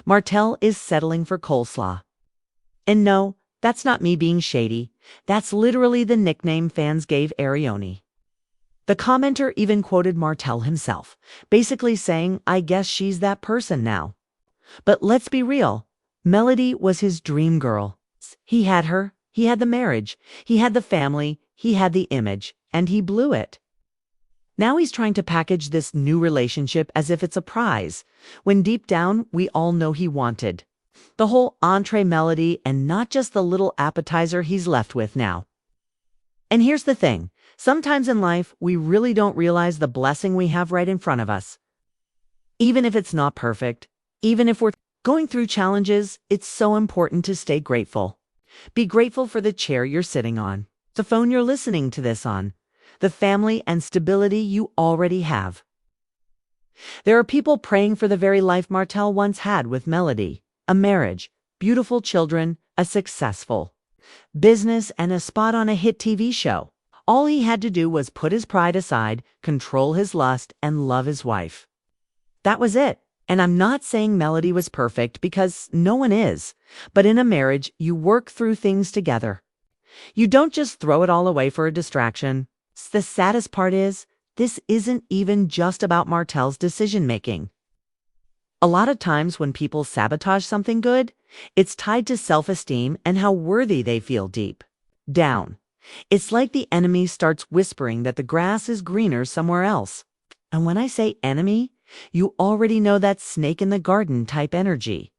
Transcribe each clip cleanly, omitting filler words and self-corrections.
Martell is settling for coleslaw. And no, that's not me being shady. That's literally the nickname fans gave Arionne. The commenter even quoted Martell himself, basically saying, I guess she's that person now. But let's be real. Melody was his dream girl. He had her, he had the marriage, he had the family, he had the image, and he blew it. Now he's trying to package this new relationship as if it's a prize, when deep down we all know he wanted the whole entree Melody and not just the little appetizer he's left with now. And here's the thing, sometimes in life we really don't realize the blessing we have right in front of us. Even if it's not perfect, even if we're going through challenges, it's so important to stay grateful. Be grateful for the chair you're sitting on, the phone you're listening to this on, the family and stability you already have. There are people praying for the very life Martell once had with Melody, a marriage, beautiful children, a successful business, and a spot on a hit TV show. All he had to do was put his pride aside, control his lust, and love his wife. That was it. And I'm not saying Melody was perfect, because no one is. But in a marriage, you work through things together. You don't just throw it all away for a distraction. The saddest part is, this isn't even just about Martell's decision-making. A lot of times when people sabotage something good, it's tied to self-esteem and how worthy they feel deep down. It's like the enemy starts whispering that the grass is greener somewhere else. And when I say enemy, you already know that snake in the garden type energy.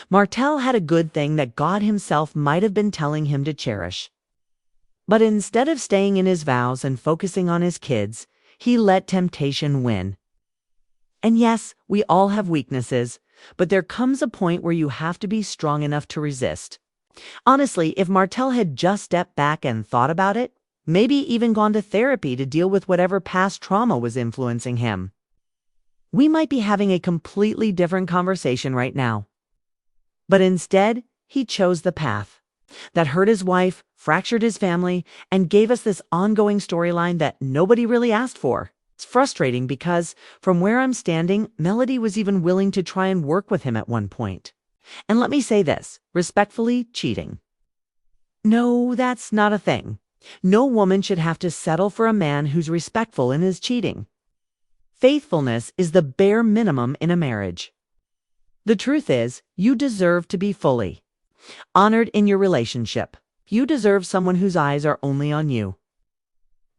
Martell had a good thing that God himself might have been telling him to cherish. But instead of staying in his vows and focusing on his kids, he let temptation win. And yes, we all have weaknesses, but there comes a point where you have to be strong enough to resist. Honestly, if Martell had just stepped back and thought about it, maybe even gone to therapy to deal with whatever past trauma was influencing him, we might be having a completely different conversation right now. But instead, he chose the path that hurt his wife, fractured his family, and gave us this ongoing storyline that nobody really asked for. It's frustrating because, from where I'm standing, Melody was even willing to try and work with him at one point. And let me say this, respectfully, cheating. No, that's not a thing. No woman should have to settle for a man who's respectful in his cheating. Faithfulness is the bare minimum in a marriage. The truth is, you deserve to be fully honored in your relationship. You deserve someone whose eyes are only on you.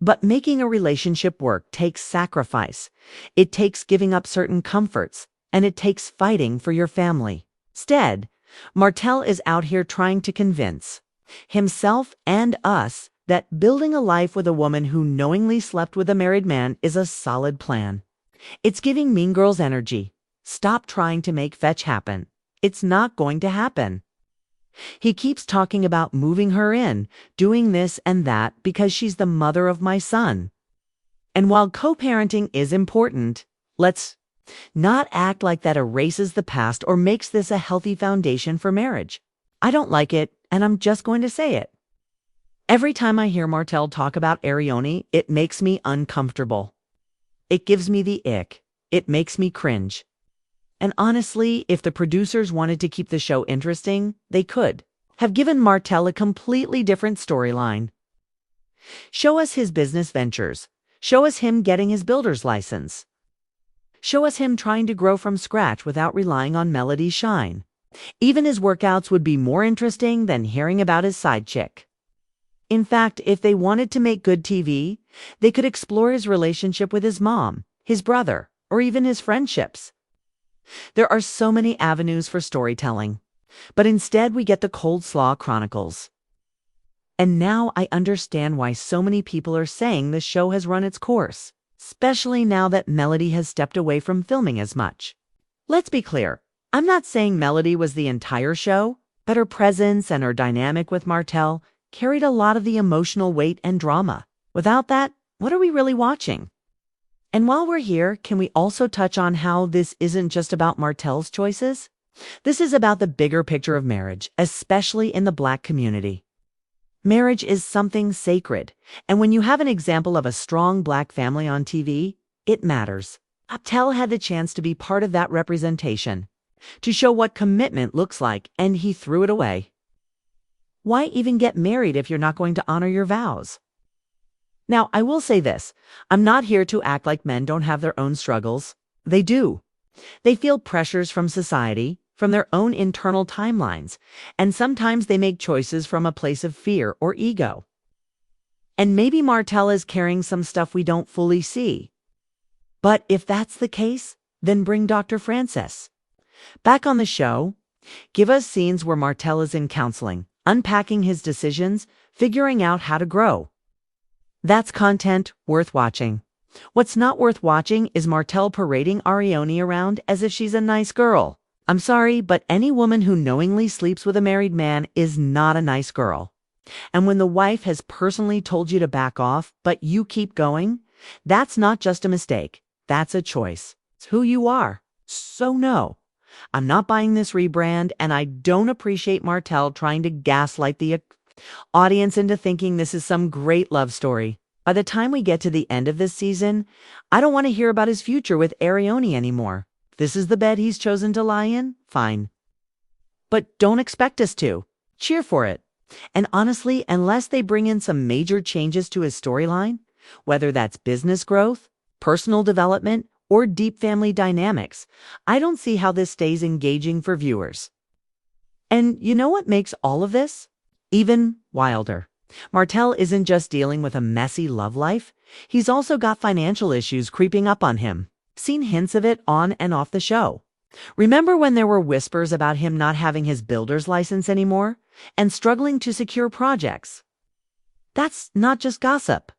But making a relationship work takes sacrifice. It takes giving up certain comforts, and it takes fighting for your family. Instead, Martell is out here trying to convince himself and us that building a life with a woman who knowingly slept with a married man is a solid plan. It's giving Mean Girls energy. Stop trying to make fetch happen. It's not going to happen. He keeps talking about moving her in, doing this and that because she's the mother of my son. And while co-parenting is important, let's not act like that erases the past or makes this a healthy foundation for marriage. I don't like it, and I'm just going to say it. Every time I hear Martell talk about Arionne, it makes me uncomfortable. It gives me the ick. It makes me cringe. And honestly, if the producers wanted to keep the show interesting, they could have given Martell a completely different storyline. Show us his business ventures. Show us him getting his builder's license. Show us him trying to grow from scratch without relying on Melody's shine. Even his workouts would be more interesting than hearing about his side chick. In fact, if they wanted to make good TV, they could explore his relationship with his mom, his brother, or even his friendships. There are so many avenues for storytelling, but instead we get the Cold Slaw Chronicles. And now I understand why so many people are saying the show has run its course, especially now that Melody has stepped away from filming as much. Let's be clear, I'm not saying Melody was the entire show, but her presence and her dynamic with Martell carried a lot of the emotional weight and drama. Without that, what are we really watching? And while we're here, can we also touch on how this isn't just about Martell's choices? This is about the bigger picture of marriage, especially in the Black community. Marriage is something sacred, and when you have an example of a strong Black family on TV, it matters. Martell had the chance to be part of that representation, to show what commitment looks like, and he threw it away. Why even get married if you're not going to honor your vows? Now, I will say this. I'm not here to act like men don't have their own struggles. They do. They feel pressures from society, from their own internal timelines, and sometimes they make choices from a place of fear or ego. And maybe Martell is carrying some stuff we don't fully see. But if that's the case, then bring Dr. Francis back on the show. Give us scenes where Martell is in counseling, unpacking his decisions, figuring out how to grow. That's content worth watching. What's not worth watching is Martell parading Arionne around as if she's a nice girl. I'm sorry, but any woman who knowingly sleeps with a married man is not a nice girl. And when the wife has personally told you to back off, but you keep going, that's not just a mistake. That's a choice. It's who you are. So no, I'm not buying this rebrand, and I don't appreciate Martell trying to gaslight the audience into thinking this is some great love story. By the time we get to the end of this season, I don't want to hear about his future with Arionne anymore. If this is the bed he's chosen to lie in, fine. But don't expect us to. Cheer for it. And honestly, unless they bring in some major changes to his storyline, whether that's business growth, personal development, or deep family dynamics, I don't see how this stays engaging for viewers. And you know what makes all of this even wilder? Martell isn't just dealing with a messy love life. He's also got financial issues creeping up on him. Seen hints of it on and off the show. Remember when there were whispers about him not having his builder's license anymore and struggling to secure projects? That's not just gossip.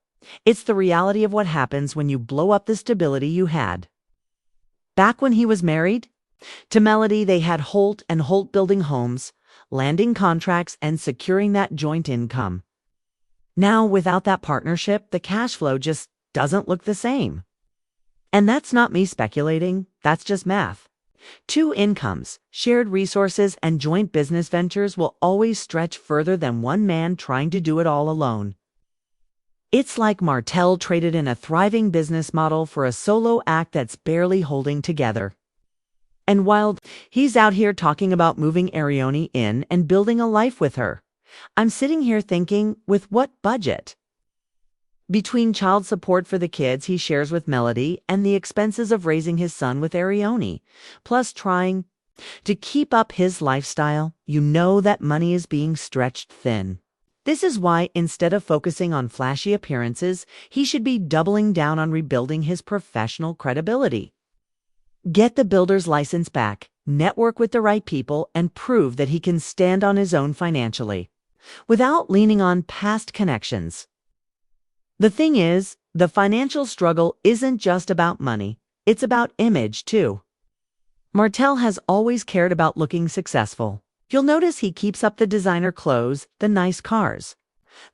It's the reality of what happens when you blow up the stability you had. Back when he was married to Melody, they had Holt and Holt building homes, landing contracts, and securing that joint income. Now, without that partnership, the cash flow just doesn't look the same. And that's not me speculating, that's just math. Two incomes, shared resources, and joint business ventures will always stretch further than one man trying to do it all alone. It's like Martell traded in a thriving business model for a solo act that's barely holding together. And while he's out here talking about moving Arionne in and building a life with her, I'm sitting here thinking, with what budget? Between child support for the kids he shares with Melody and the expenses of raising his son with Arionne, plus trying to keep up his lifestyle, you know that money is being stretched thin. This is why, instead of focusing on flashy appearances, he should be doubling down on rebuilding his professional credibility. Get the builder's license back, network with the right people, and prove that he can stand on his own financially, without leaning on past connections. The thing is, the financial struggle isn't just about money, it's about image too. Martell has always cared about looking successful. You'll notice he keeps up the designer clothes, the nice cars,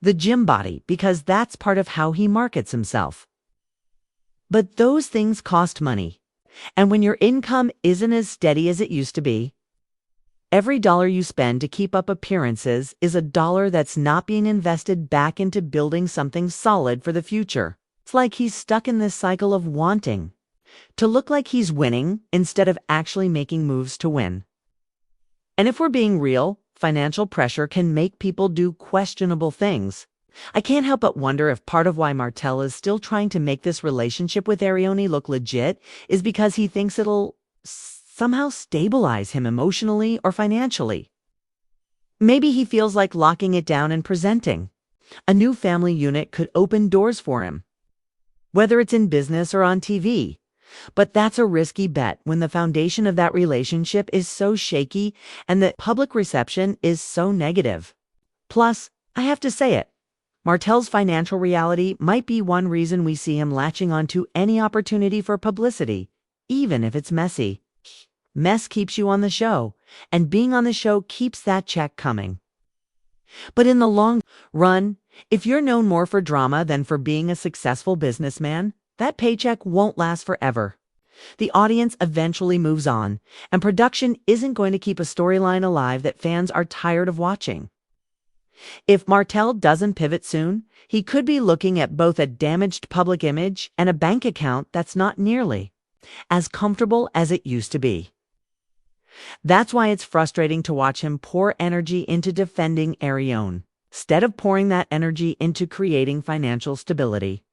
the gym body, because that's part of how he markets himself. But those things cost money. And when your income isn't as steady as it used to be, every dollar you spend to keep up appearances is a dollar that's not being invested back into building something solid for the future. It's like he's stuck in this cycle of wanting to look like he's winning instead of actually making moves to win. And if we're being real, financial pressure can make people do questionable things. I can't help but wonder if part of why Martell is still trying to make this relationship with Arionne look legit is because he thinks it'll somehow stabilize him emotionally or financially. Maybe he feels like locking it down and presenting a new family unit could open doors for him, whether it's in business or on TV. But that's a risky bet when the foundation of that relationship is so shaky and the public reception is so negative. Plus, I have to say it, Martell's financial reality might be one reason we see him latching onto any opportunity for publicity, even if it's messy. Mess keeps you on the show, and being on the show keeps that check coming. But in the long run, if you're known more for drama than for being a successful businessman, that paycheck won't last forever. The audience eventually moves on, and production isn't going to keep a storyline alive that fans are tired of watching. If Martell doesn't pivot soon, he could be looking at both a damaged public image and a bank account that's not nearly as comfortable as it used to be. That's why it's frustrating to watch him pour energy into defending Arionne, instead of pouring that energy into creating financial stability.